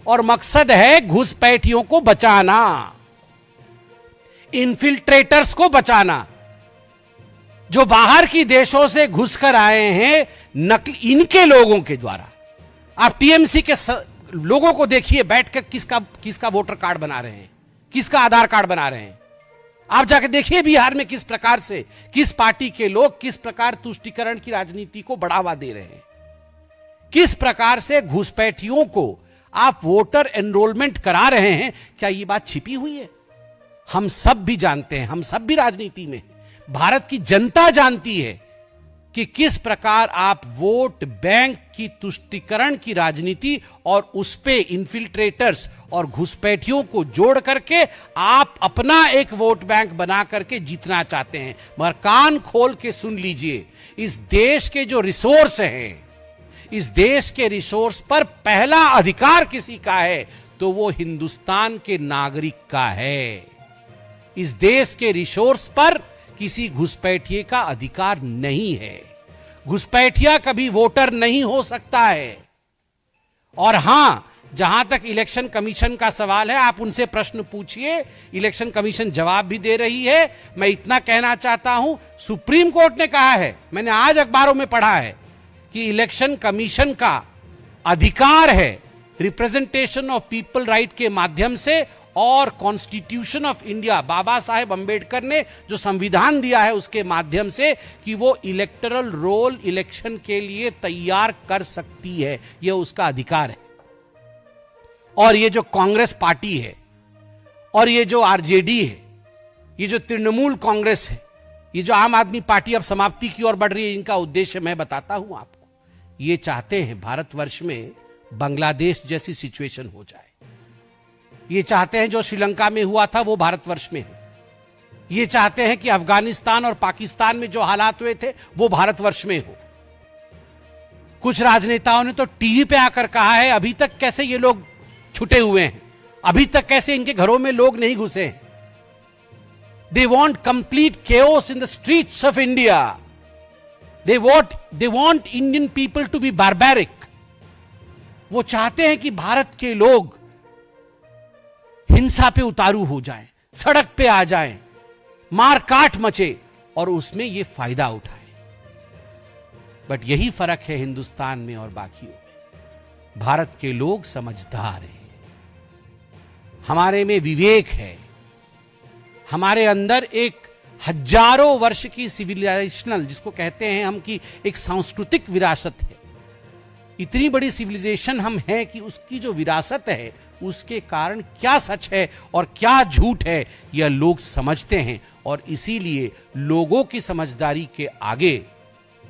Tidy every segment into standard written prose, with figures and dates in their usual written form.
और मकसद है घुसपैठियों को बचाना, इन्फिल्ट्रेटर्स को बचाना, जो बाहर की देशों से घुसकर आए हैं नकली इनके लोगों के द्वारा। आप टीएमसी के लोगों को देखिए बैठकर किसका वोटर कार्ड बना रहे हैं, किसका आधार कार्ड बना रहे हैं। आप जाके देखिए बिहार में किस प्रकार से किस पार्टी के लोग किस प्रकार तुष्टीकरण की राजनीति को बढ़ावा दे रहे हैं, किस प्रकार से घुसपैठियों को आप वोटर एनरोलमेंट करा रहे हैं। क्या ये बात छिपी हुई है? हम सब भी जानते हैं, हम सब भी राजनीति में, भारत की जनता जानती है कि किस प्रकार आप वोट बैंक की तुष्टीकरण की राजनीति और उस पे इन्फिल्ट्रेटर्स और घुसपैठियों को जोड़ करके आप अपना एक वोट बैंक बना करके जीतना चाहते हैं। मगर कान खोल के सुन लीजिए, इस देश के जो रिसोर्स हैं, इस देश के रिसोर्स पर पहला अधिकार किसी का है तो वो हिंदुस्तान के नागरिक का है। इस देश के रिसोर्स पर किसी घुसपैठिए का अधिकार नहीं है। घुसपैठिया कभी वोटर नहीं हो सकता है। और हां, जहां तक इलेक्शन कमीशन का सवाल है, आप उनसे प्रश्न पूछिए, इलेक्शन कमीशन जवाब भी दे रही है। मैं इतना कहना चाहता हूं, सुप्रीम कोर्ट ने कहा है, मैंने आज अखबारों में पढ़ा है कि इलेक्शन कमीशन का अधिकार है रिप्रेजेंटेशन ऑफ पीपल राइट के माध्यम से और constitution of India, Baba Saheb Ambedkar ने जो संविधान दिया है उसके माध्यम से, कि वो इलेक्टरल रोल इलेक्शन के लिए तैयार कर सकती है। यह उसका अधिकार है। और ये जो कांग्रेस पार्टी है और ये जो आरजेडी है, ये जो तृणमूल कांग्रेस है, ये जो आम आदमी पार्टी अब समाप्ति की ओर बढ़ रही है, इनका उद्देश्य मैं बताता हूं आपको। ये चाहते हैं भारतवर्ष में बांग्लादेश जैसी सिचुएशन हो जाए। ये चाहते हैं जो श्रीलंका में हुआ था वो भारतवर्ष में हो। ये चाहते हैं कि अफगानिस्तान और पाकिस्तान में जो हालात हुए थे वो भारतवर्ष में हो। कुछ राजनेताओं ने तो टीवी पे आकर कहा है, अभी तक कैसे ये लोग छुटे हुए हैं, अभी तक कैसे इनके घरों में लोग नहीं घुसे हैं। They want complete chaos in the streets of India. They want Indian people to be barbaric. वो चाहते हैं कि भारत के लोग हिंसा पे उतारू हो जाएं, सड़क पे आ जाएं, मार काट मचे और उसमें ये फायदा उठाएं। बट यही फर्क है हिंदुस्तान में और बाकियों में। भारत के लोग समझदार हैं, हमारे में विवेक है, हमारे अंदर एक हजारों वर्ष की सिविलाइजेशनल, जिसको कहते हैं हम, की एक सांस्कृतिक विरासत है। इतनी बड़ी सिविलाइजेशन हम हैं कि उसकी जो विरासत है उसके कारण क्या सच है और क्या झूठ है यह लोग समझते हैं। और इसीलिए लोगों की समझदारी के आगे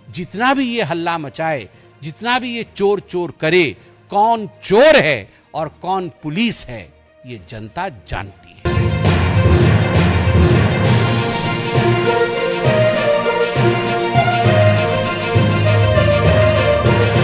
जितना भी ये हल्ला मचाए, जितना भी ये चोर चोर करे, कौन चोर है और कौन पुलिस है ये जनता जानती है।